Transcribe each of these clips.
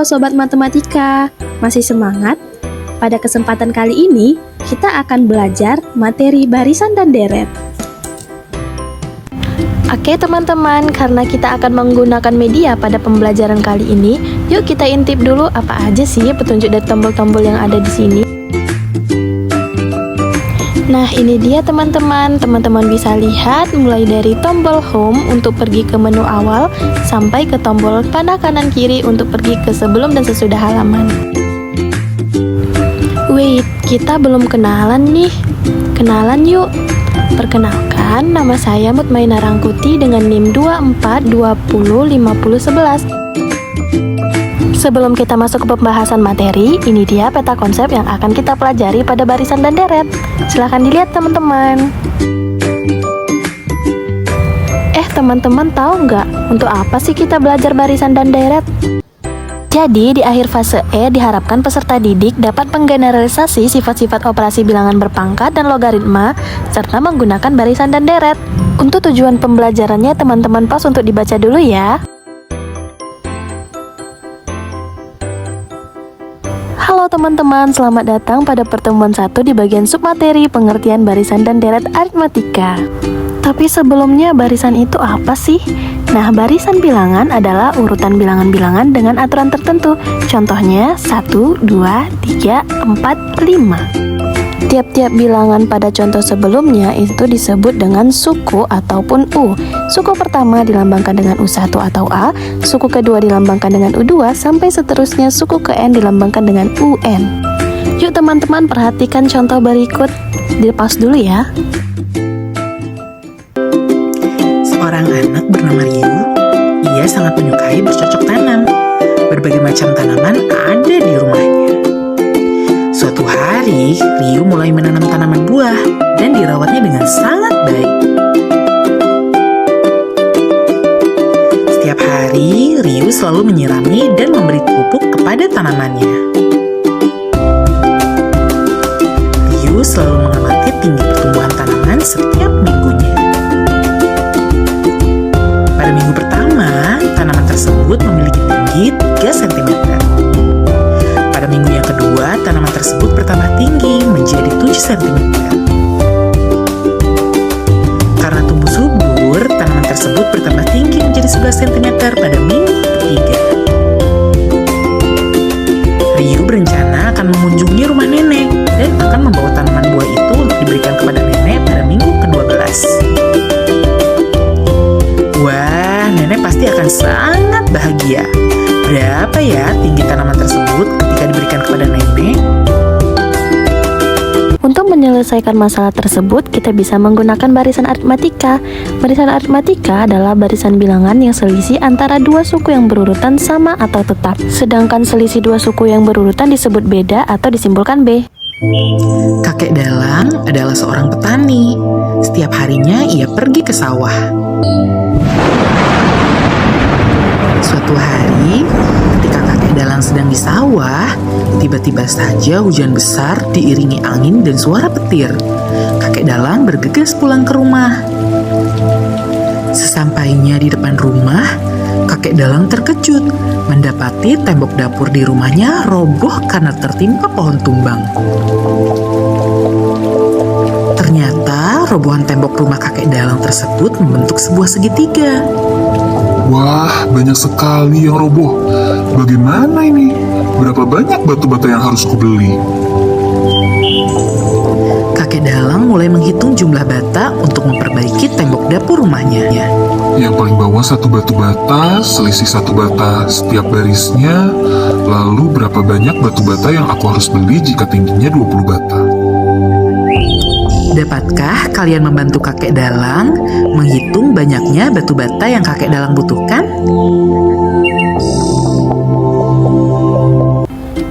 Sobat Matematika, masih semangat? Pada kesempatan kali ini, kita akan belajar materi barisan dan deret. Oke teman-teman, karena kita akan menggunakan media pada pembelajaran kali ini, yuk kita intip dulu apa aja sih petunjuk dari tombol-tombol yang ada di sini. Nah, ini dia teman-teman. Teman-teman bisa lihat mulai dari tombol home untuk pergi ke menu awal sampai ke tombol panah kanan kiri untuk pergi ke sebelum dan sesudah halaman. Wait, kita belum kenalan nih. Kenalan yuk. Perkenalkan, nama saya Mutmainah Rangkuti dengan NIM 24205011. Sebelum kita masuk ke pembahasan materi, ini dia peta konsep yang akan kita pelajari pada barisan dan deret. Silahkan dilihat teman-teman. Teman-teman tahu nggak untuk apa sih kita belajar barisan dan deret? Jadi, di akhir fase E diharapkan peserta didik dapat menggeneralisasi sifat-sifat operasi bilangan berpangkat dan logaritma, serta menggunakan barisan dan deret. Untuk tujuan pembelajarannya, teman-teman pause untuk dibaca dulu ya. Halo teman-teman, selamat datang pada pertemuan 1 di bagian submateri pengertian barisan dan deret aritmatika. Tapi sebelumnya, barisan itu apa sih? Nah, barisan bilangan adalah urutan bilangan-bilangan dengan aturan tertentu. Contohnya 1, 2, 3, 4, 5. Tiap-tiap bilangan pada contoh sebelumnya itu disebut dengan suku ataupun U. Suku pertama dilambangkan dengan U1 atau A, suku kedua dilambangkan dengan U2, sampai seterusnya suku ke N dilambangkan dengan UN. Yuk teman-teman perhatikan contoh berikut. Di-pause dulu ya. Seorang anak bernama Ryu, ia sangat menyukai bercocok tanam. Berbagai macam tanaman ada di rumahnya. Suatu hari, Ryu mulai menanam tanaman buah dan dirawatnya dengan sangat baik. Setiap hari, Ryu selalu menyirami dan memberi pupuk kepada tanamannya. Ryu selalu mengamati tinggi pertumbuhan tanaman setiap minggunya. Pada minggu pertama, tanaman tersebut memiliki tinggi 3 cm. Pada minggu yang kedua, tanaman tersebut bertambah tinggi menjadi 7 cm. Karena tumbuh subur, tanaman tersebut bertambah tinggi menjadi 11 cm pada minggu ketiga. Ryu berencana akan mengunjungi rumah nenek dan akan membawa tanaman buah itu untuk diberikan kepada nenek pada minggu ke-12. Wah, nenek pasti akan sangat bahagia. Berapa ya tinggi tanaman tersebut ketika diberikan kepada nenek? Untuk menyelesaikan masalah tersebut, kita bisa menggunakan barisan aritmatika. Barisan aritmatika adalah barisan bilangan yang selisih antara dua suku yang berurutan sama atau tetap. Sedangkan selisih dua suku yang berurutan disebut beda atau disimbolkan B. Kakek Dalang adalah seorang petani. Setiap harinya ia pergi ke sawah. Suatu hari, ketika kakek Dalang sedang di sawah, tiba-tiba saja hujan besar diiringi angin dan suara petir. Kakek Dalang bergegas pulang ke rumah. Sesampainya di depan rumah, kakek Dalang terkejut mendapati tembok dapur di rumahnya roboh karena tertimpa pohon tumbang. Ternyata robohan tembok rumah kakek Dalang tersebut membentuk sebuah segitiga. Wah, banyak sekali yang roboh. Bagaimana ini? Berapa banyak batu bata yang harus kubeli? Kakek Dalang mulai menghitung jumlah bata untuk memperbaiki tembok dapur rumahnya. Yang paling bawah 1 batu bata, selisih 1 bata setiap barisnya. Lalu berapa banyak batu bata yang aku harus beli jika tingginya 20 bata? Dapatkah kalian membantu kakek Dalang menghitung banyaknya batu bata yang kakek Dalang butuhkan?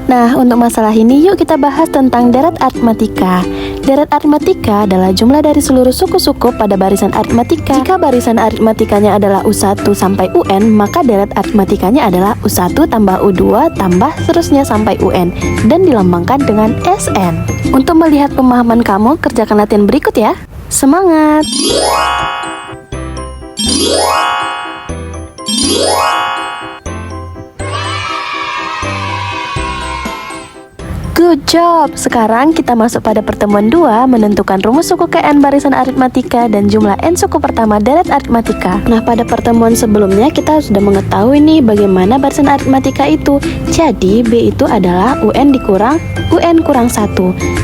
Nah, untuk masalah ini yuk kita bahas tentang deret aritmatika. Deret aritmatika adalah jumlah dari seluruh suku-suku pada barisan aritmatika. Jika barisan aritmatikanya adalah U1 sampai UN, maka deret aritmatikanya adalah U1 tambah U2 tambah seterusnya sampai UN dan dilambangkan dengan SN. Untuk melihat pemahaman kamu, kerjakan latihan berikut ya. Semangat! Good job! Sekarang kita masuk pada pertemuan 2, menentukan rumus suku KN barisan aritmatika dan jumlah N suku pertama deret aritmatika. Nah, pada pertemuan sebelumnya kita sudah mengetahui nih bagaimana barisan aritmatika itu. Jadi, B itu adalah UN dikurang UN kurang 1,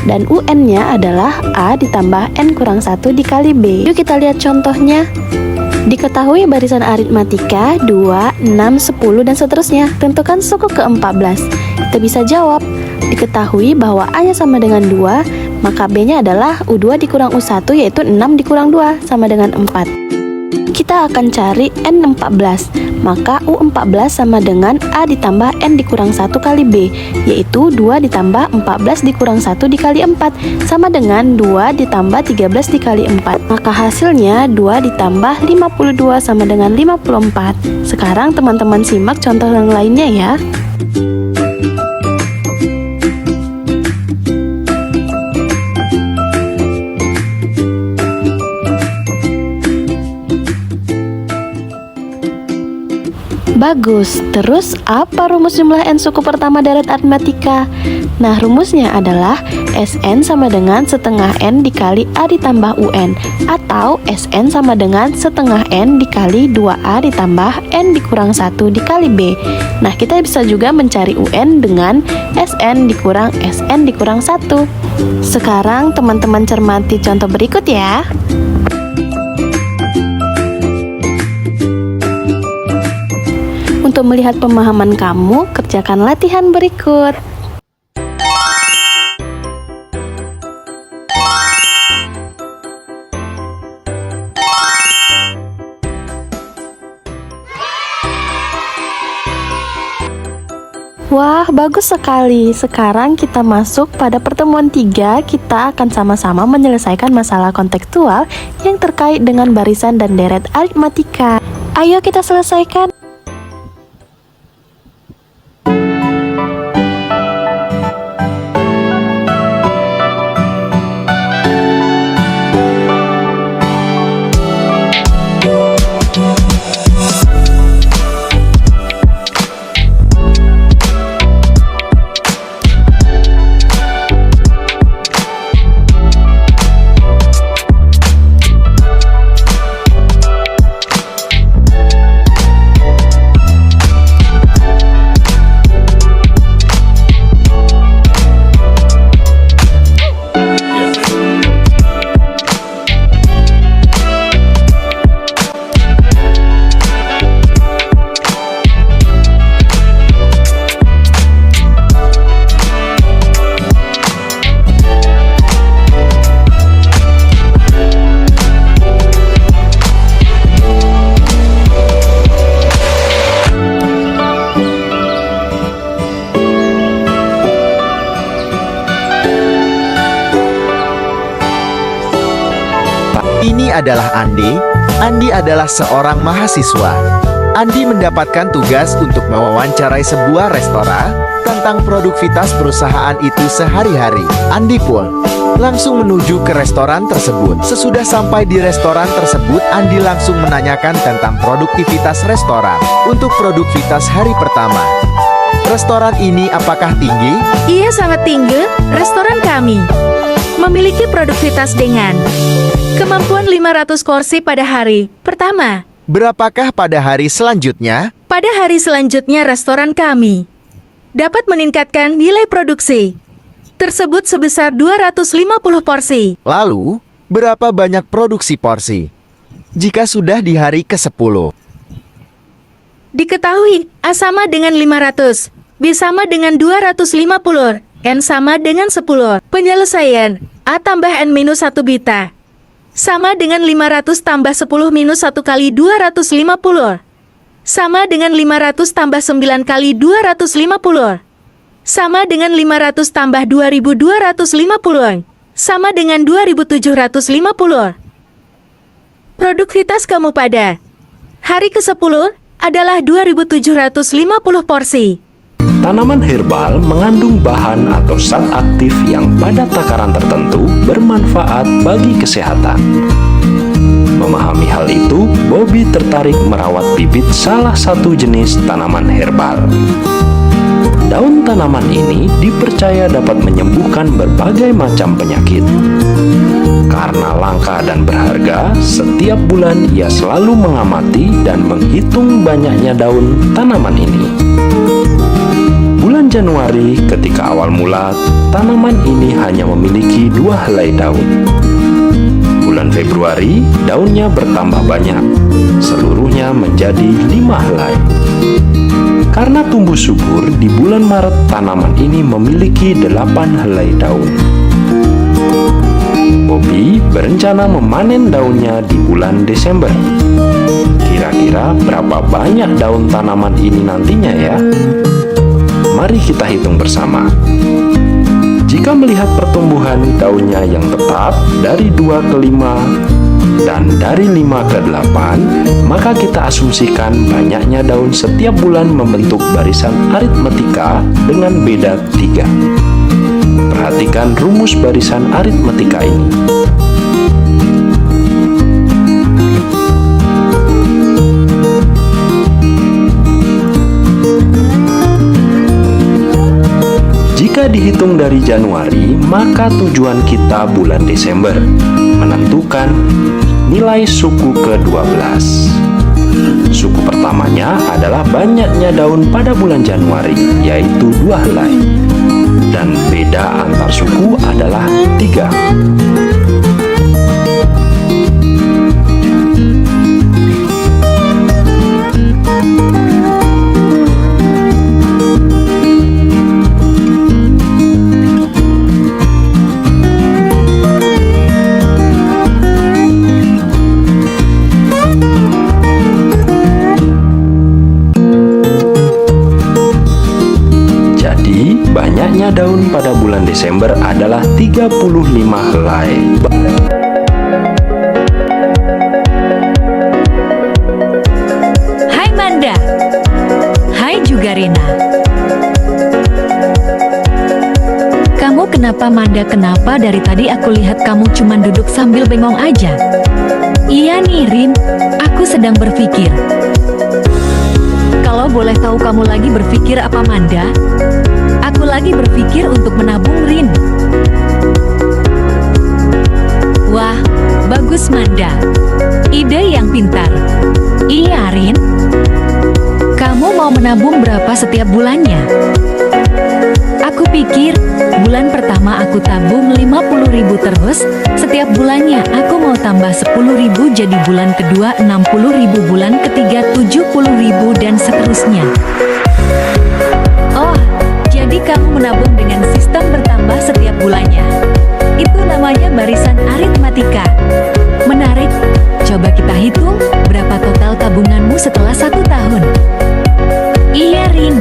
dan UN-nya adalah A ditambah N kurang 1 dikali B. Yuk kita lihat contohnya. Diketahui barisan aritmatika 2, 6, 10, dan seterusnya. Tentukan suku ke-14. Kita bisa jawab. Diketahui bahwa A-nya sama dengan 2, maka B-nya adalah U2 dikurang U1, yaitu 6 dikurang 2 sama dengan 4. Kita akan cari N14, maka U14 sama dengan A ditambah N dikurang 1 kali B, yaitu 2 ditambah 14 dikurang 1 dikali 4, sama dengan 2 ditambah 13 dikali 4. Maka hasilnya 2 ditambah 52 sama dengan 54. Sekarang teman-teman simak contoh yang lainnya ya. Bagus, terus apa rumus jumlah N suku pertama deret aritmatika? Nah, rumusnya adalah Sn sama dengan setengah N dikali A ditambah UN, atau Sn sama dengan setengah N dikali 2A ditambah N dikurang 1 dikali B. Nah, kita bisa juga mencari UN dengan Sn dikurang Sn dikurang 1. Sekarang teman-teman cermati contoh berikut ya. Untuk melihat pemahaman kamu, kerjakan latihan berikut. Wah, bagus sekali. Sekarang kita masuk pada pertemuan 3. Kita akan sama-sama menyelesaikan masalah kontekstual yang terkait dengan barisan dan deret aritmatika. Ayo kita selesaikan. Ini adalah Andi. Andi adalah seorang mahasiswa. Andi mendapatkan tugas untuk mewawancarai sebuah restoran tentang produktivitas perusahaan itu sehari-hari. Andi pun langsung menuju ke restoran tersebut. Sesudah sampai di restoran tersebut, Andi langsung menanyakan tentang produktivitas restoran. Untuk produktivitas hari pertama, restoran ini apakah tinggi? Iya, sangat tinggi. Restoran kami memiliki produktivitas dengan kemampuan 500 kursi pada hari pertama. Berapakah pada hari selanjutnya? Pada hari selanjutnya restoran kami dapat meningkatkan nilai produksi tersebut sebesar 250 porsi. Lalu, berapa banyak produksi porsi jika sudah di hari ke-10? Diketahui A sama dengan 500, B sama dengan 250, N sama dengan 10. Penyelesaian A tambah N minus 1 beta sama dengan 500 tambah 10 minus 1 kali 250 sama dengan 500 tambah 9 kali 250 sama dengan 500 tambah 2250 sama dengan 2750. Produktivitas kamu pada hari ke-10 adalah 2750 porsi. Tanaman herbal mengandung bahan atau zat aktif yang pada takaran tertentu bermanfaat bagi kesehatan. Memahami hal itu, Bobby tertarik merawat bibit salah satu jenis tanaman herbal. Daun tanaman ini dipercaya dapat menyembuhkan berbagai macam penyakit. Karena langka dan berharga, setiap bulan ia selalu mengamati dan menghitung banyaknya daun tanaman ini. Bulan Januari, ketika awal mula, tanaman ini hanya memiliki 2 helai daun. Bulan Februari, daunnya bertambah banyak, seluruhnya menjadi 5 helai. Karena tumbuh subur, di bulan Maret tanaman ini memiliki 8 helai daun. Bobby berencana memanen daunnya di bulan Desember. Kira-kira berapa banyak daun tanaman ini nantinya ya? Mari kita hitung bersama. Jika melihat pertumbuhan daunnya yang tetap dari 2 ke 5 dan dari 5 ke 8, maka kita asumsikan banyaknya daun setiap bulan membentuk barisan aritmetika dengan beda 3. Perhatikan rumus barisan aritmetika ini. Jika dihitung dari Januari, maka tujuan kita bulan Desember, menentukan nilai suku ke-12. Suku pertamanya adalah banyaknya daun pada bulan Januari, yaitu 2 helai. Dan beda antar suku adalah 3. Banyaknya daun pada bulan Desember adalah 35 helai. Hai Manda. Hai juga Rina. Kamu kenapa Manda? Kenapa dari tadi aku lihat kamu cuman duduk sambil bengong aja? Iya nih Rin, aku sedang berpikir. Kalau boleh tahu kamu lagi berpikir apa Manda? Aku lagi berpikir untuk menabung Rin. Wah, bagus Manda. Ide yang pintar. Iya Rin. Kamu mau menabung berapa setiap bulannya? Aku pikir, bulan pertama aku tabung 50.000 terus, setiap bulannya aku mau tambah 10.000 jadi bulan kedua 60.000, bulan ketiga 70.000 dan seterusnya. Oh, jadi kamu menabung dengan sistem bertambah setiap bulannya. Itu namanya barisan aritmatika. Menarik. Coba kita hitung berapa total tabunganmu setelah 1 tahun. Iya Rin.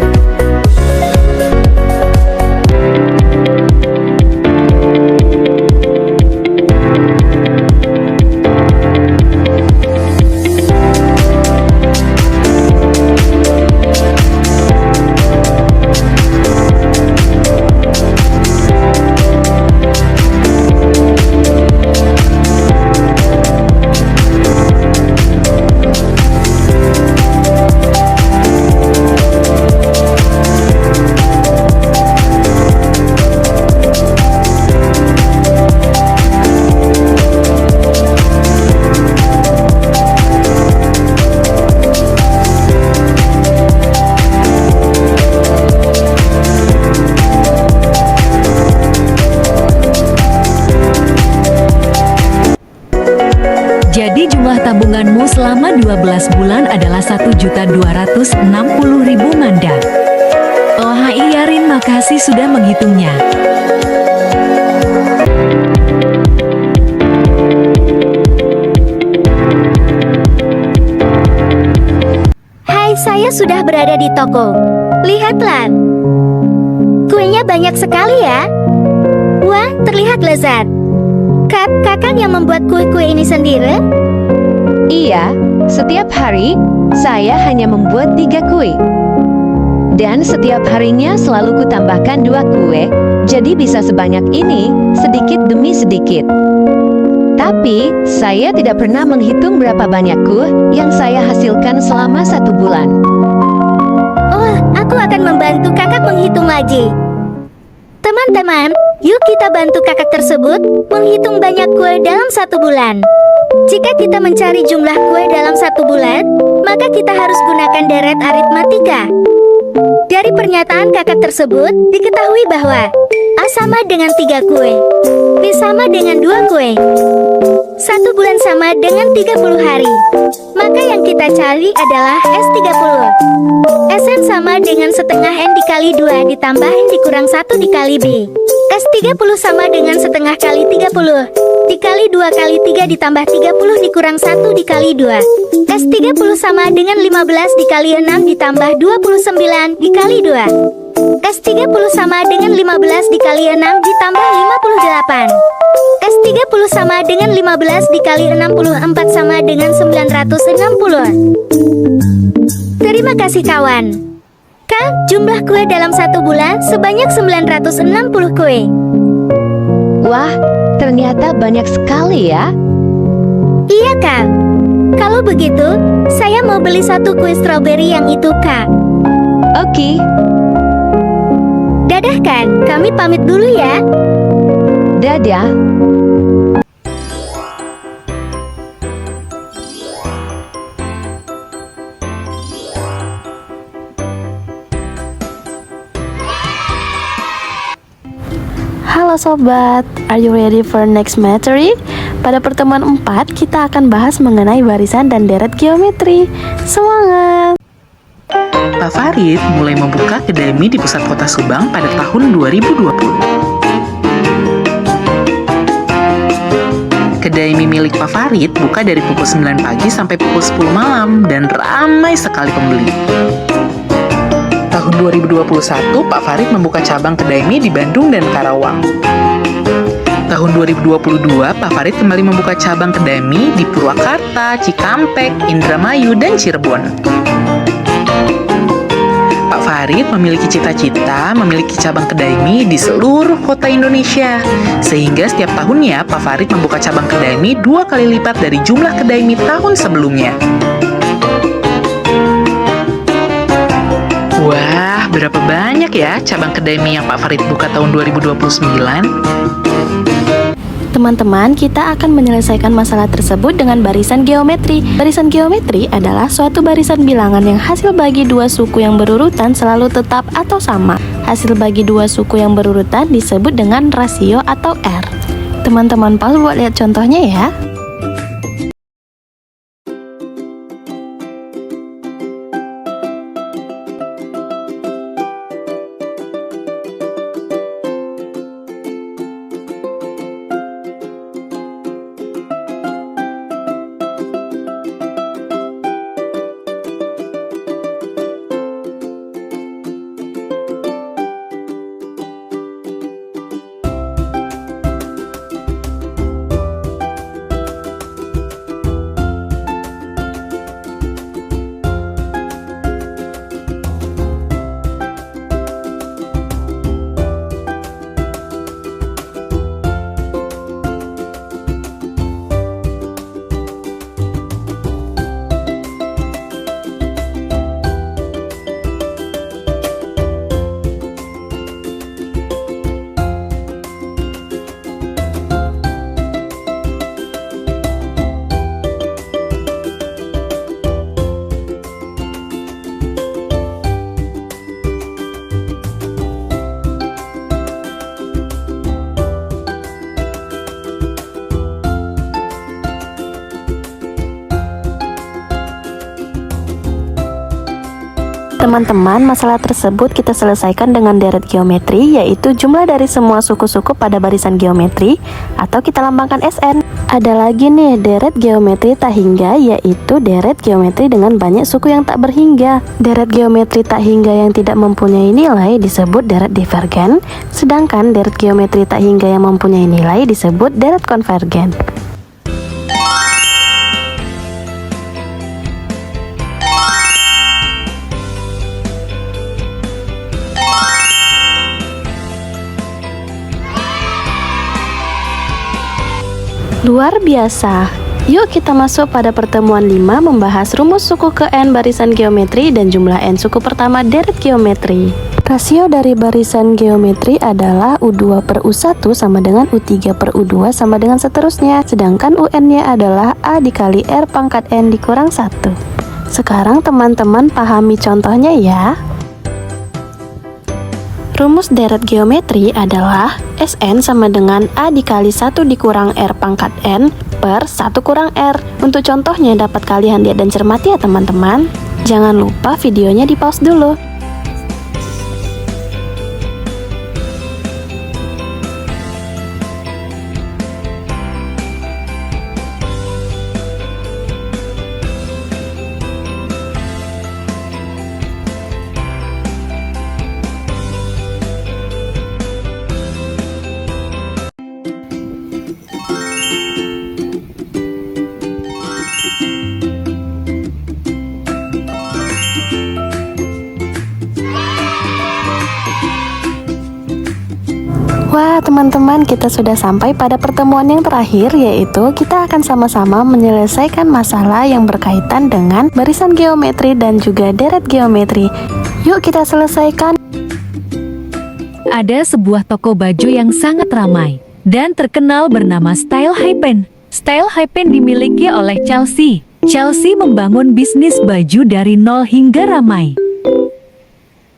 Jadi jumlah tabunganmu selama 12 bulan adalah 1.260.000 Manda. Oh iya Rin, makasih sudah menghitungnya. Hai, saya sudah berada di toko. Lihatlah. Kuenya banyak sekali ya. Wah, terlihat lezat. Kakak yang membuat kue-kue ini sendiri? Iya, setiap hari saya hanya membuat 3 kue. Dan setiap harinya selalu kutambahkan 2 kue, jadi bisa sebanyak ini, sedikit demi sedikit. Tapi, saya tidak pernah menghitung berapa banyak kue yang saya hasilkan selama 1 bulan. Oh, aku Aku akan membantu kakak menghitung lagi. Teman-teman, yuk kita bantu kakak tersebut menghitung banyak kue dalam 1 bulan. Jika kita mencari jumlah kue dalam 1 bulan, maka kita harus gunakan deret aritmatika. Dari pernyataan kakak tersebut, diketahui bahwa A sama dengan 3 kue, B sama dengan 2 kue, 1 bulan sama dengan 30 hari. Maka yang kita cari adalah S30. Sn sama dengan setengah N dikali 2 ditambah N dikurang 1 dikali B. S30 sama dengan setengah kali 30 dikali 2 kali 3 ditambah 30 dikurang 1 dikali 2. S30 sama dengan 15 dikali 6 ditambah 29 dikali 2. S30 sama dengan 15 dikali 6 ditambah 58. S30 sama dengan 15 dikali 64 sama dengan 960. Terima kasih kawan. Kak, jumlah kue dalam 1 bulan sebanyak 960 kue. Wah, ternyata banyak sekali ya. Iya Kak. Kalau begitu, saya mau beli 1 kue stroberi yang itu Kak. Oke, Dadah Kak, kami pamit dulu ya. dadah. Halo sobat, are you ready for next materi? Pada pertemuan 4, kita akan bahas mengenai barisan dan deret geometri. Semangat! Pak Farid mulai membuka kedai mie di pusat kota Subang pada tahun 2020. Kedai mie milik Pak Farid buka dari pukul 9 pagi sampai pukul 10 malam dan ramai sekali pembeli. Tahun 2021, Pak Farid membuka cabang kedai mie di Bandung dan Karawang. Tahun 2022, Pak Farid kembali membuka cabang kedai mie di Purwakarta, Cikampek, Indramayu, dan Cirebon. Pak Farid memiliki cita-cita memiliki cabang kedai mie di seluruh kota Indonesia. Sehingga setiap tahunnya, Pak Farid membuka cabang kedai mie 2 kali lipat dari jumlah kedai mie tahun sebelumnya. Wah, berapa banyak ya cabang kedai mie yang Pak Farid buka tahun 2029? Teman-teman, kita akan menyelesaikan masalah tersebut dengan barisan geometri. Barisan geometri adalah suatu barisan bilangan yang hasil bagi 2 suku yang berurutan selalu tetap atau sama. Hasil bagi 2 suku yang berurutan disebut dengan rasio atau R. Teman-teman pause buat lihat contohnya ya. Teman-teman, masalah tersebut kita selesaikan dengan deret geometri, yaitu jumlah dari semua suku-suku pada barisan geometri, atau kita lambangkan SN. Ada lagi nih deret geometri tak hingga, yaitu deret geometri dengan banyak suku yang tak berhingga. Deret geometri tak hingga yang tidak mempunyai nilai disebut deret divergen, sedangkan deret geometri tak hingga yang mempunyai nilai disebut deret konvergen. Luar biasa, Yuk kita masuk pada pertemuan 5 membahas rumus suku ke N barisan geometri dan jumlah N suku pertama deret geometri. Rasio dari barisan geometri adalah U2 per U1 sama dengan U3 per U2 sama dengan seterusnya. Sedangkan UN-nya adalah A dikali R pangkat N dikurang 1. Sekarang teman-teman pahami contohnya ya. Rumus deret geometri adalah Sn sama dengan A dikali 1 dikurang R pangkat N per 1 kurang R. Untuk contohnya dapat kalian lihat dan cermati ya teman-teman. Jangan lupa videonya di pause dulu. Wah teman-teman, kita sudah sampai pada pertemuan yang terakhir, yaitu kita akan sama-sama menyelesaikan masalah yang berkaitan dengan barisan geometri dan juga deret geometri. Yuk kita selesaikan. Ada sebuah toko baju yang sangat ramai dan terkenal bernama Style Hypen. Style Hypen dimiliki oleh Chelsea. Chelsea membangun bisnis baju dari nol hingga ramai.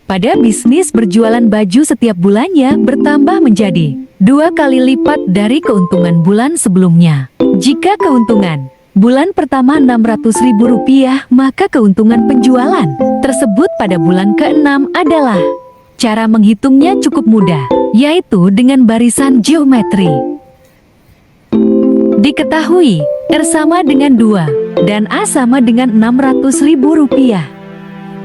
Pada bisnis berjualan baju setiap bulannya bertambah menjadi 2 kali lipat dari keuntungan bulan sebelumnya. Jika keuntungan bulan pertama Rp600.000, maka keuntungan penjualan tersebut pada bulan ke-6 adalah. Cara menghitungnya cukup mudah, yaitu dengan barisan geometri. Diketahui R sama dengan 2 dan A sama dengan Rp600.000.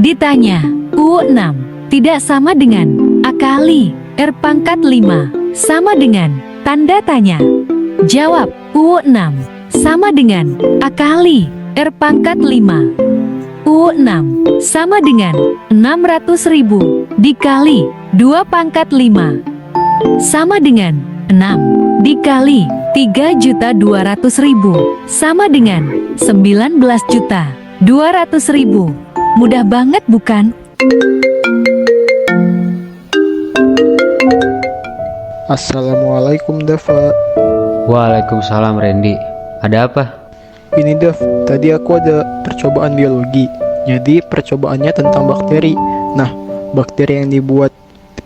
Ditanya, U6 tidak sama dengan A kali R pangkat 5 sama dengan tanda tanya. Jawab, U6 sama dengan A kali R pangkat 5. U6 sama dengan 600.000 dikali 2 pangkat 5 sama dengan 6 dikali 3.200.000 sama dengan 19.200.000. Mudah banget bukan? Assalamualaikum Dava. Waalaikumsalam Randy. Ada apa? Ini Dav, tadi aku ada percobaan biologi. Jadi percobaannya tentang bakteri. Nah, bakteri yang dibuat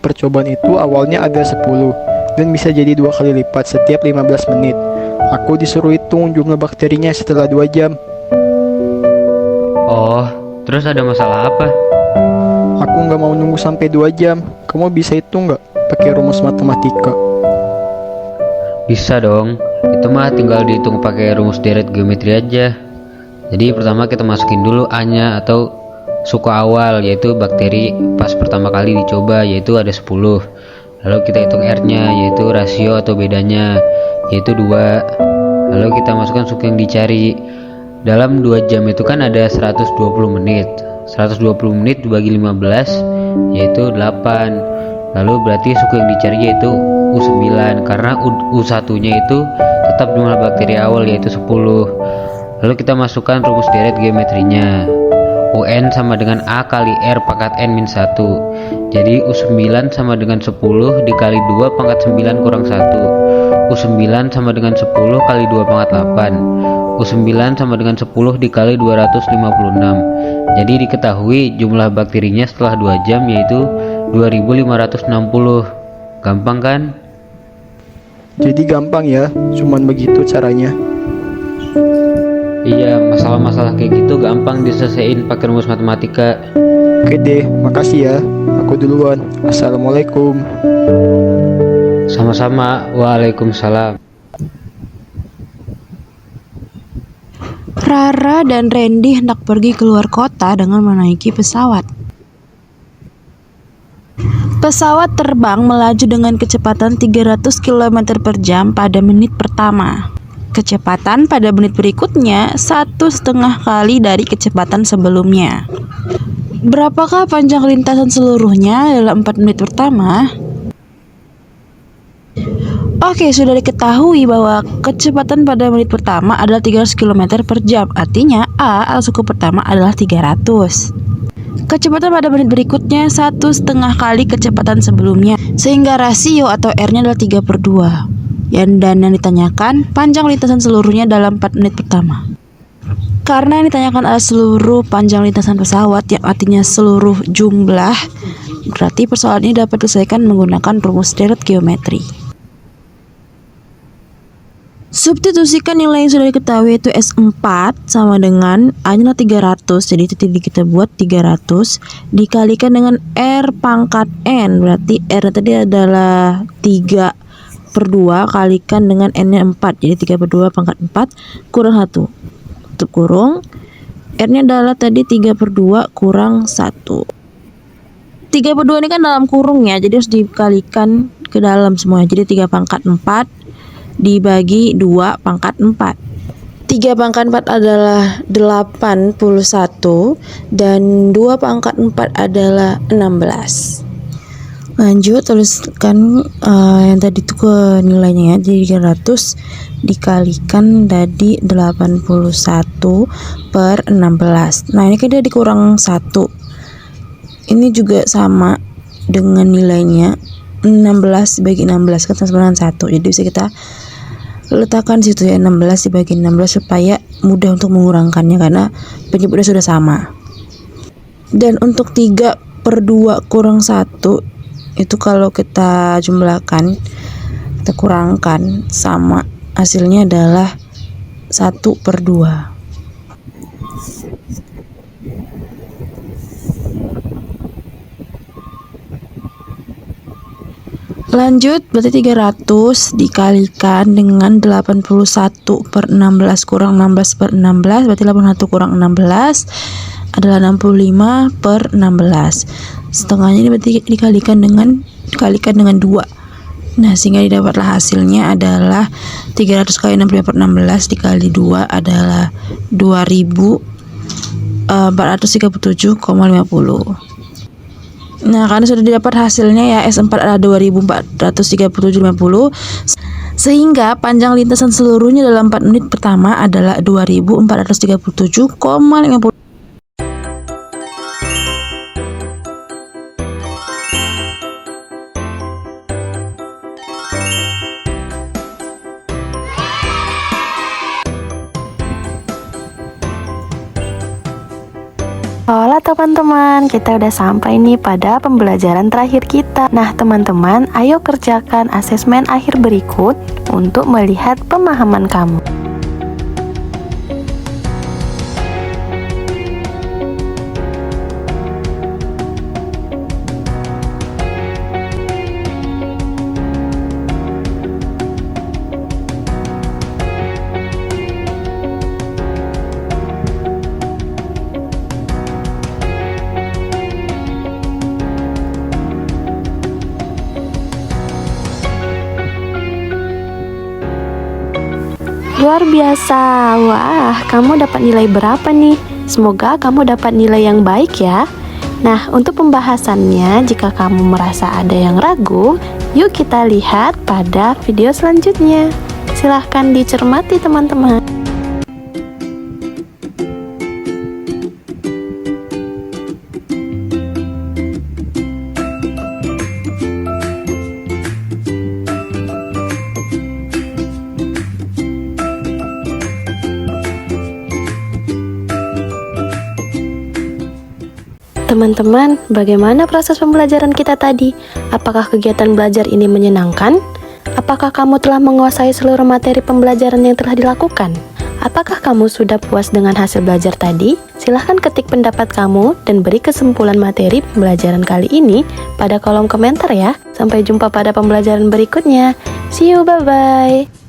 percobaan itu awalnya ada 10 dan bisa jadi 2 kali lipat setiap 15 menit. Aku disuruh hitung jumlah bakterinya setelah 2 jam. Oh, terus ada masalah apa? Aku nggak mau nunggu sampai 2 jam. Kamu bisa hitung nggak pakai rumus matematika? Bisa dong. Itu mah tinggal dihitung pakai rumus deret geometri aja. Jadi pertama kita masukin dulu A-nya atau suku awal, yaitu bakteri pas pertama kali dicoba, yaitu ada 10. Lalu kita hitung R-nya, yaitu rasio atau bedanya, yaitu 2. Lalu kita masukkan suku yang dicari. Dalam 2 jam itu kan ada 120 menit. 120 menit dibagi 15 yaitu 8. Lalu berarti suku yang dicari yaitu U9, karena U1 nya itu tetap jumlah bakteri awal yaitu 10. Lalu kita masukkan rumus deret geometrinya. UN sama dengan A kali R pangkat N-1. Jadi U9 sama dengan 10 dikali 2 pangkat 9 kurang 1. U9 sama dengan 10 kali 2 pangkat 8. U9 sama dengan 10 dikali 256. Jadi diketahui jumlah bakterinya setelah 2 jam yaitu 2560. Gampang kan? Jadi gampang ya, cuman begitu caranya. Iya, masalah-masalah kayak gitu gampang diselesaikan pakai rumus matematika. Oke deh, makasih ya. Aku duluan. Assalamualaikum. Sama-sama. Waalaikumsalam. Rara dan Randy hendak pergi keluar kota dengan menaiki pesawat. Pesawat terbang melaju dengan kecepatan 300 km per jam pada menit pertama. Kecepatan pada menit berikutnya 1,5 kali dari kecepatan sebelumnya. Berapakah panjang lintasan seluruhnya dalam 4 menit pertama? Oke, sudah diketahui bahwa kecepatan pada menit pertama adalah 300 km per jam. Artinya A atau suku pertama adalah 300. Kecepatan pada menit berikutnya 1,5 kali kecepatan sebelumnya, sehingga rasio atau R-nya adalah 3/2. Dan yang ditanyakan panjang lintasan seluruhnya dalam 4 menit pertama. Karena yang ditanyakan adalah seluruh panjang lintasan pesawat, yang artinya seluruh jumlah, berarti persoalan ini dapat diselesaikan menggunakan rumus deret geometri. Substitusikan nilai yang sudah diketahui, yaitu S4 sama dengan A-nya 300, jadi titik kita buat 300 dikalikan dengan R pangkat N, berarti R tadi adalah 3/2 kalikan dengan N-nya 4, jadi 3/2 pangkat 4 kurang 1, tutup kurung. R-nya adalah tadi 3/2 kurang 1. 3/2 ini kan dalam kurung ya, jadi harus dikalikan ke dalam semuanya, jadi 3 pangkat 4 dibagi 2 pangkat 4. 3 pangkat 4 adalah 81 dan 2 pangkat 4 adalah 16. Lanjut tuliskan yang tadi itu ke nilainya ya, jadi 300 dikalikan tadi 81 per 16. Nah ini kan dia dikurang 1, ini juga sama dengan nilainya 16 dibagi 16 kan sama dengan 1, jadi bisa kita letakkan situ ya, 16 dibagi 16 supaya mudah untuk mengurangkannya karena penyebutnya sudah sama. Dan untuk 3/2 kurang 1 itu kalau kita jumlahkan, kita kurangkan, sama hasilnya adalah 1/2. Lanjut, berarti 300 dikalikan dengan 81 per 16 kurang 16 per 16, berarti 81 kurang 16 adalah 65 per 16. Setengahnya ini berarti dikalikan dengan 2. Nah, sehingga didapatlah hasilnya adalah 300 kali 65 per 16 dikali 2 adalah 2437,50. Nah, karena sudah didapat hasilnya ya, S4 adalah 2437,50, sehingga panjang lintasan seluruhnya dalam 4 menit pertama adalah 2437,50. Hola teman-teman, kita udah sampai nih pada pembelajaran terakhir kita. Nah teman-teman, ayo kerjakan asesmen akhir berikut untuk melihat pemahaman kamu. Luar biasa, wah kamu dapat nilai berapa nih? Semoga kamu dapat nilai yang baik ya. Nah untuk pembahasannya, jika kamu merasa ada yang ragu, yuk kita lihat pada video selanjutnya. Silahkan dicermati teman-teman. Teman-teman, bagaimana proses pembelajaran kita tadi? Apakah kegiatan belajar ini menyenangkan? Apakah kamu telah menguasai seluruh materi pembelajaran yang telah dilakukan? Apakah kamu sudah puas dengan hasil belajar tadi? Silahkan ketik pendapat kamu dan beri kesimpulan materi pembelajaran kali ini pada kolom komentar ya. Sampai jumpa pada pembelajaran berikutnya. See you, bye-bye.